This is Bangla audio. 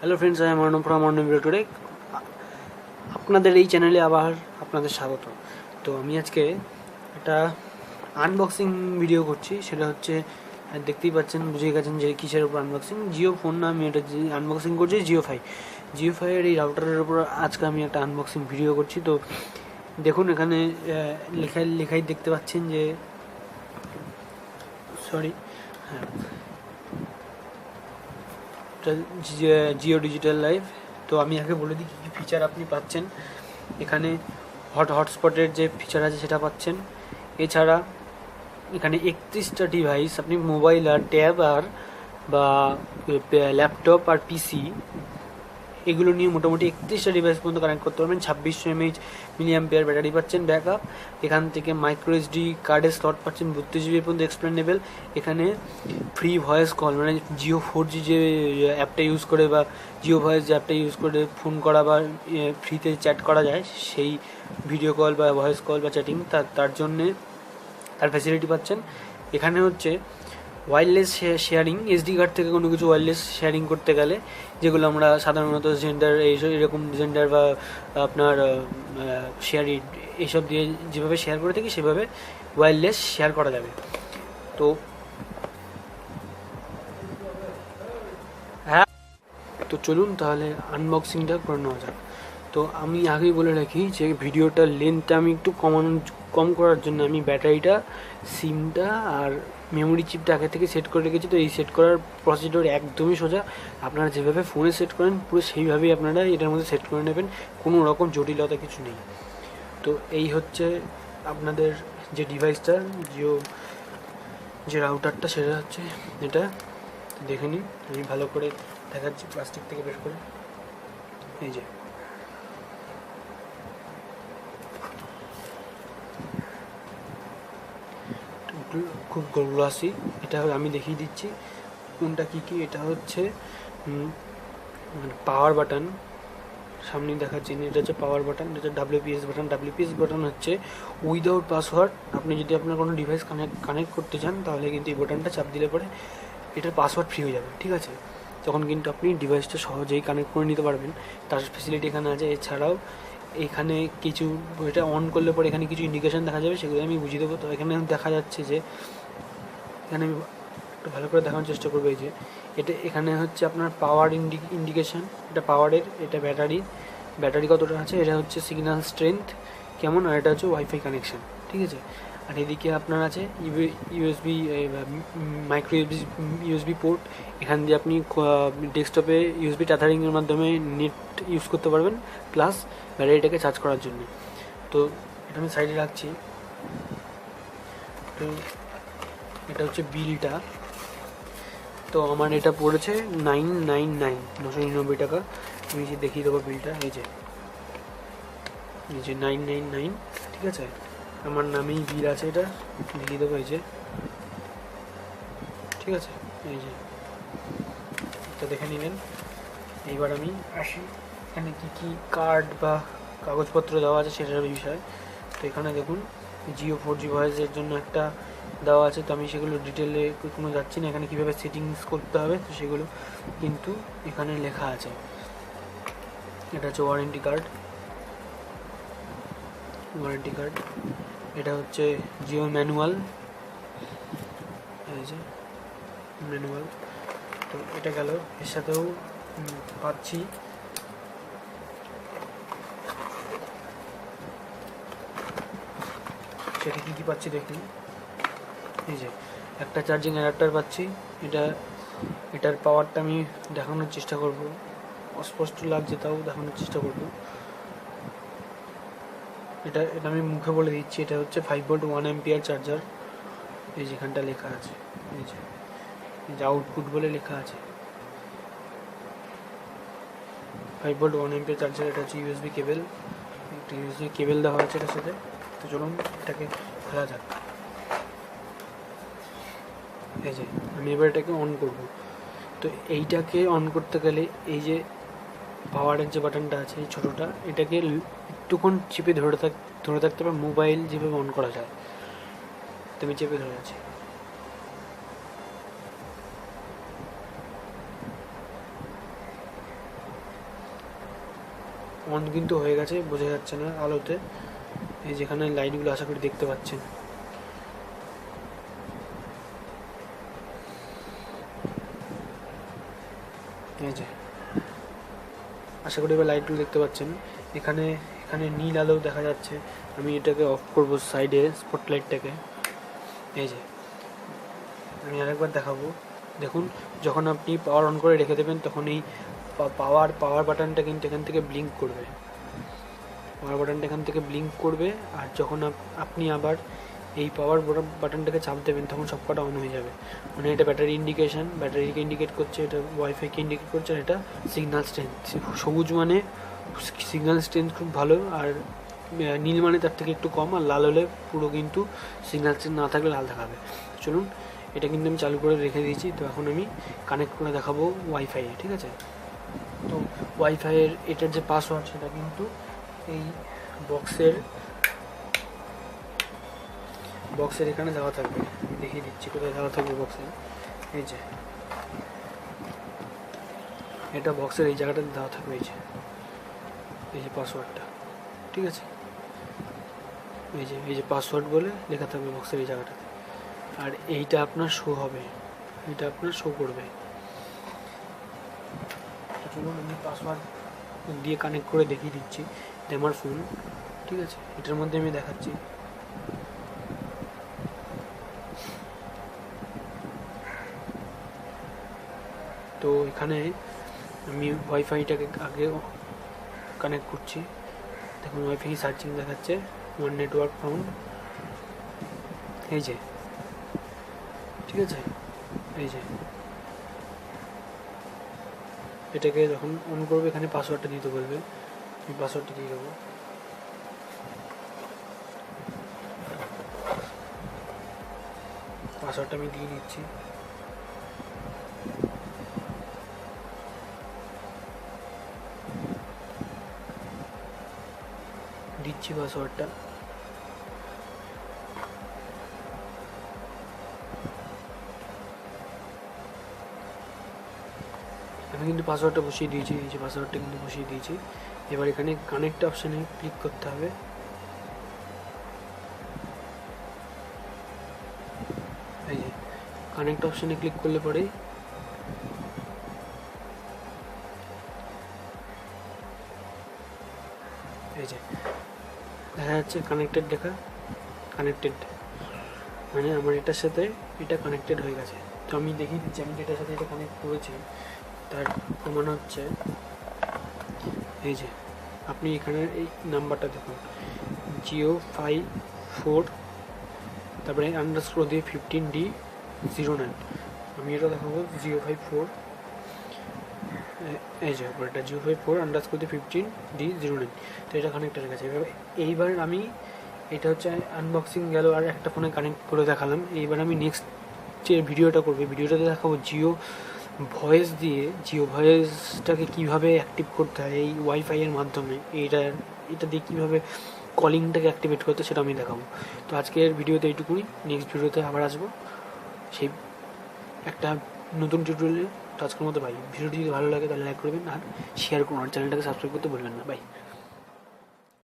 হ্যালো ফ্রেন্ডস, আমি Arnab from Arnab video today. আপনাদের এই চ্যানেলে আবার আপনাদের স্বাগত। তো আমি আজকে একটা আনবক্সিং ভিডিও করছি। সেটা হচ্ছে, দেখতেই পাচ্ছেন, বুঝে গেছেন যে কিসের উপর আনবক্সিং। জিও ফোন না, আমি এটা আনবক্সিং করছি জিওফাইয়ের এই রাউটারের উপর আজকে আমি একটা আনবক্সিং ভিডিও করছি। তো দেখুন, এখানে লেখাই দেখতে পাচ্ছেন যে হ্যাঁ, জিও ডিজিটাল লাইভ। তো আমি আগে বলে দিই কী কী ফিচার আপনি পাচ্ছেন। এখানে হটস্পটের যে ফিচার আছে সেটা পাচ্ছেন। এছাড়া এখানে 31টা ডিভাইস আপনি মোবাইল আর ট্যাব আর বা ল্যাপটপ আর পিসি এগুলো নিয়ে মোটামুটি 31টা ডিভাইস পর্যন্ত কানেক্ট করতে পারবেন। 2600 mAh মিলিঅ্যাম্পিয়ার ব্যাটারি পাচ্ছেন ব্যাকআপ। এখান থেকে মাইক্রো এসডি কার্ডের স্লট পাচ্ছেন 32 GB পর্যন্ত এক্সপ্যান্ডেবল। এখানে ফ্রি ভয়েস কল, মানে জিও 4G যে অ্যাপটা ইউজ করে বা জিও ভয়েস যে অ্যাপটা ইউজ করে ফোন করা বা ফ্রিতে চ্যাট করা যায়, সেই ভিডিও কল বা ভয়েস কল বা চ্যাটিং তার জন্যে তার ফ্যাসিলিটি পাচ্ছেন। এখানে হচ্ছে ওয়্যারলেস শেয়ারিং, এসডি কার্ড থেকে কোনো কিছু ওয়্যারলেস শেয়ারিং করতে গেলে, যেগুলো আমরা সাধারণত জেন্ডার এরকম জেন্ডার বা আপনার শেয়ারি এইসব দিয়ে যেভাবে শেয়ার করে থাকি সেভাবে ওয়্যারলেস শেয়ার করা যাবে। তো হ্যাঁ, তো চলুন তাহলে আনবক্সিংটা করে নেওয়া যাক। তো আমি আগেই বলে রাখি যে ভিডিওটার লেন্থটা আমি একটু কম করার জন্য আমি ব্যাটারিটা, সিমটা আর মেমোরি চিপটা আগে থেকে সেট করে রেখেছি। তো এই সেট করার প্রসিডিওর একদমই সোজা। আপনারা যেভাবে ফোনে সেট করেন পুরো সেইভাবেই আপনারা এটার মধ্যে সেট করে নেবেন, কোনো রকম জটিলতা কিছু নেই। তো এই হচ্ছে আপনাদের যে ডিভাইসটা, যে রাউটারটা, সেটা হচ্ছে এটা। দেখে নিন, আমি ভালো করে দেখাচ্ছি প্লাস্টিক থেকে বের করে। এই যে খুব গ্লাসি, এটা আমি দেখিয়ে দিচ্ছি কোনটা কী কী। এটা হচ্ছে পাওয়ার বাটন, সামনে দেখাচ্ছি। এটা হচ্ছে পাওয়ার বাটন, এটা হচ্ছে ডাব্লিউপিএস বাটন হচ্ছে উইদাউট পাসওয়ার্ড। আপনি যদি আপনার কোনো ডিভাইস কানেক্ট করতে চান তাহলে কিন্তু এই বাটনটা চাপ দিলে পরে এটার পাসওয়ার্ড ফ্রি হয়ে যাবে, ঠিক আছে? তখন কিন্তু আপনি ডিভাইসটা সহজেই কানেক্ট করে নিতে পারবেন, তার ফেসিলিটি এখানে আছে। এছাড়াও এখানে কিছু, এটা অন করলে পরে এখানে কিছু ইন্ডিকেশন দেখা যাবে, সেগুলো আমি বুঝিয়ে দেবো। তো এখানে দেখা যাচ্ছে যে, এখানে আমি একটু ভালো করে দেখানোর চেষ্টা করবো। এই যে এখানে হচ্ছে আপনার পাওয়ার ইন্ডিকেশন, এটা পাওয়ারের, এটা ব্যাটারি কতটা আছে, এটা হচ্ছে সিগন্যাল স্ট্রেংথ কেমন, আর এটা হচ্ছে ওয়াইফাই কানেকশান, ঠিক আছে? আর এদিকে আপনার আছে ইউএসবি, মাইক্রো ইউএসবি পোর্ট। এখান দিয়ে আপনি ডেস্কটপে ইউএসবি ট্যাথারিংয়ের মাধ্যমে নেট ইউজ করতে পারবেন, প্লাস ব্যাটারিটাকে চার্জ করার জন্য। তো এটা আমি সাইডে রাখছি। তো এটা হচ্ছে বিলটা। তো আমার এটা পড়েছে 999 টাকা। আমি যে দেখিয়ে দেবো বিলটা, এই যে 999, ঠিক আছে? আমার নামেই বিল আছে, এটা দেখিয়ে দেবো, এই যে, ঠিক আছে? এই যে এটা দেখে নিলেন। এইবার আমি আসি এখানে কী কী কার্ড বা কাগজপত্র দেওয়া আছে সেটার বিষয়। তো এখানে দেখুন, জিও 4G ভয়েসের জন্য একটা দেওয়া আছে। তো আমি সেগুলো ডিটেলে কোনো যাচ্ছি না, এখানে কীভাবে সেটিংস করতে হবে তো সেগুলো কিন্তু এখানে লেখা আছে। এটা হচ্ছে ওয়ারেন্টি কার্ড। এটা হচ্ছে জিও ম্যানুয়াল, এই যে ম্যানুয়াল। তো এটা গেল, এর সাথেও পাচ্ছি সেটা কী কী পাচ্ছি দেখুন। এই যে একটা চার্জিং অ্যাডাপ্টার পাচ্ছি। এটার পাওয়ারটা আমি দেখানোর চেষ্টা করব, অস্পষ্ট লাগছে তাও দেখানোর চেষ্টা করব। এটা আমি মুখে বলে দিচ্ছি, এটা হচ্ছে 5V 1A চার্জার। এই যেখানটা লেখা আছে, এই যে আউটপুট বলে লেখা আছে 5V 1A চার্জার। এটা হচ্ছে ইউএসবি কেবেল, একটা ইউএসবি কেবেল দেওয়া আছে এটার সাথে। তো চলুন এটাকে খোলা যাক। এই যে আমি এবার এটাকে অন করব। তো এইটাকে অন করতে গেলে এই যে পাওয়ারের যে বাটনটা আছে, এই ছোটোটা, এটাকে একটুক্ষণ চেপে ধরে থাকতে হবে, মোবাইল যেভাবে অন করা যায়। তো আমি চেপে ধরে আছি। অন কিন্তু হয়ে গেছে, বোঝা যাচ্ছে না আলোতে। এই যেখানে লাইটগুলো আশা করি দেখতে পাচ্ছেন। এই যে আশা করি এবার লাইটগুলো দেখতে পাচ্ছেন। এখানে এখানে নীল আলো দেখা যাচ্ছে। আমি এটাকে অফ করব সাইডে স্পটলাইটটাকে। এই যে আমি আরেকবার দেখাবো, দেখুন যখন আপনি পাওয়ার অন করে রেখে দেবেন তখন এই পাওয়ার বাটনটা কিন্তু এখান থেকে ব্লিঙ্ক করবে, পাওয়ার বাটনটা এখান থেকে ব্লিঙ্ক করবে। আর যখন আপনি আবার এই পাওয়ার বাটনটাকে চাপ দেবেন তখন সব কটা অন হয়ে যাবে। মানে এটা ব্যাটারি ইন্ডিকেশন, ব্যাটারিকে ইন্ডিকেট করছে, এটা ওয়াইফাইকে ইন্ডিকেট করছে, আর এটা সিগন্যাল স্ট্রেংথ। সবুজ মানে সিগন্যাল স্ট্রেংথ খুব ভালো, আর নীল মানে তার থেকে একটু কম, আর লাল হলে পুরো কিন্তু সিগন্যাল স্ট্রেংথ না থাকলে লাল দেখাবে। চলুন, এটা কিন্তু আমি চালু করে রেখে দিয়েছি। তো এখন আমি কানেক্ট করে দেখাবো ওয়াইফাই, ঠিক আছে? তো ওয়াইফাইয়ের এটার যে পাসওয়ার্ড সেটা কিন্তু এই বক্সের এখানে দেওয়া থাকবে। আমি দেখিয়ে দিচ্ছি কোথায় দেওয়া থাকবে বক্সে। এই যে এটা বক্সের এই জায়গাটাতে দেওয়া থাকবে, এই যে পাসওয়ার্ডটা, ঠিক আছে? এই যে পাসওয়ার্ড বলে লেখা থাকবে বক্সের এই জায়গাটাতে। আর এইটা আপনার শো হবে, এটা আপনার শো করবে। চলুন আমি পাসওয়ার্ড দিয়ে কানেক্ট করে দেখিয়ে দিচ্ছি। এটা আমার ফোন, ঠিক আছে? এটার মধ্যে আমি দেখাচ্ছি। তো এখানে আমি ওয়াইফাইটাকে আগে কানেক্ট করছি। দেখুন ওয়াইফাই সার্চিং দেখাচ্ছে, ওয়ান নেটওয়ার্ক ফাউন্ড। এই যে, ঠিক আছে? এই যে এটাকে যখন অন করবে এখানে পাসওয়ার্ডটা দিতে বলবে। আমি পাসওয়ার্ডটা দিয়ে দেবো। পাসওয়ার্ডটা আমি দিয়ে দিচ্ছি। দিচ্ছি পাসওয়ার্ডটা। আমি কিন্তু পাসওয়ার্ডটা বসিয়ে দিয়েছি, এই যে পাসওয়ার্ডটা কিন্তু বসিয়ে দিয়েছি। এবার এখানে কানেক্ট অপশানে ক্লিক করতে হবে। এই যে কানেক্ট অপশানে ক্লিক করলে পরে এই যে দেখা যাচ্ছে কানেক্টেড, কানেক্টেড মানে আমার এটার সাথে এটা কানেক্টেড হয়ে গেছে। তো আমি দেখিয়ে দিচ্ছি আমি যেটার সাথে এটা কানেক্ট করেছি তার প্রমাণ হচ্ছে এই যে আপনি এখানে এই নাম্বারটা দেখুন, JioFi 4, তারপরে আন্ডারস্কোর দিয়ে 15D09। আমি এটা দেখাবো JioFi 4, এই যে এটা JioFi 4 আন্ডারস্কোর দিয়ে 15D09। তো এটা কানেক্ট হয়ে গেছে। এইবার আমি এটা হচ্ছে আনবক্সিং গেল, আর একটা ফোনে কানেক্ট করে দেখালাম। এইবার আমি নেক্সট যে ভিডিওটা করবো, ভিডিওটাতে দেখাবো জিও ভয়েসটাকে কীভাবে অ্যাক্টিভ করতে হয় এই ওয়াইফাইয়ের মাধ্যমে। এটা দিয়ে কীভাবে কলিংটাকে অ্যাক্টিভেট করতে সেটা আমি দেখাবো। তো আজকের ভিডিওতে এইটুকুই, নেক্সট ভিডিওতে আবার আসবো সেই একটা নতুন টিউটোরিয়ালে। তো আজকের মতো বাই। ভিডিওটি যদি ভালো লাগে তাহলে লাইক করবেন আর শেয়ার করুন, আর চ্যানেলটাকে সাবস্ক্রাইব করতে ভুলবেন না। বাই।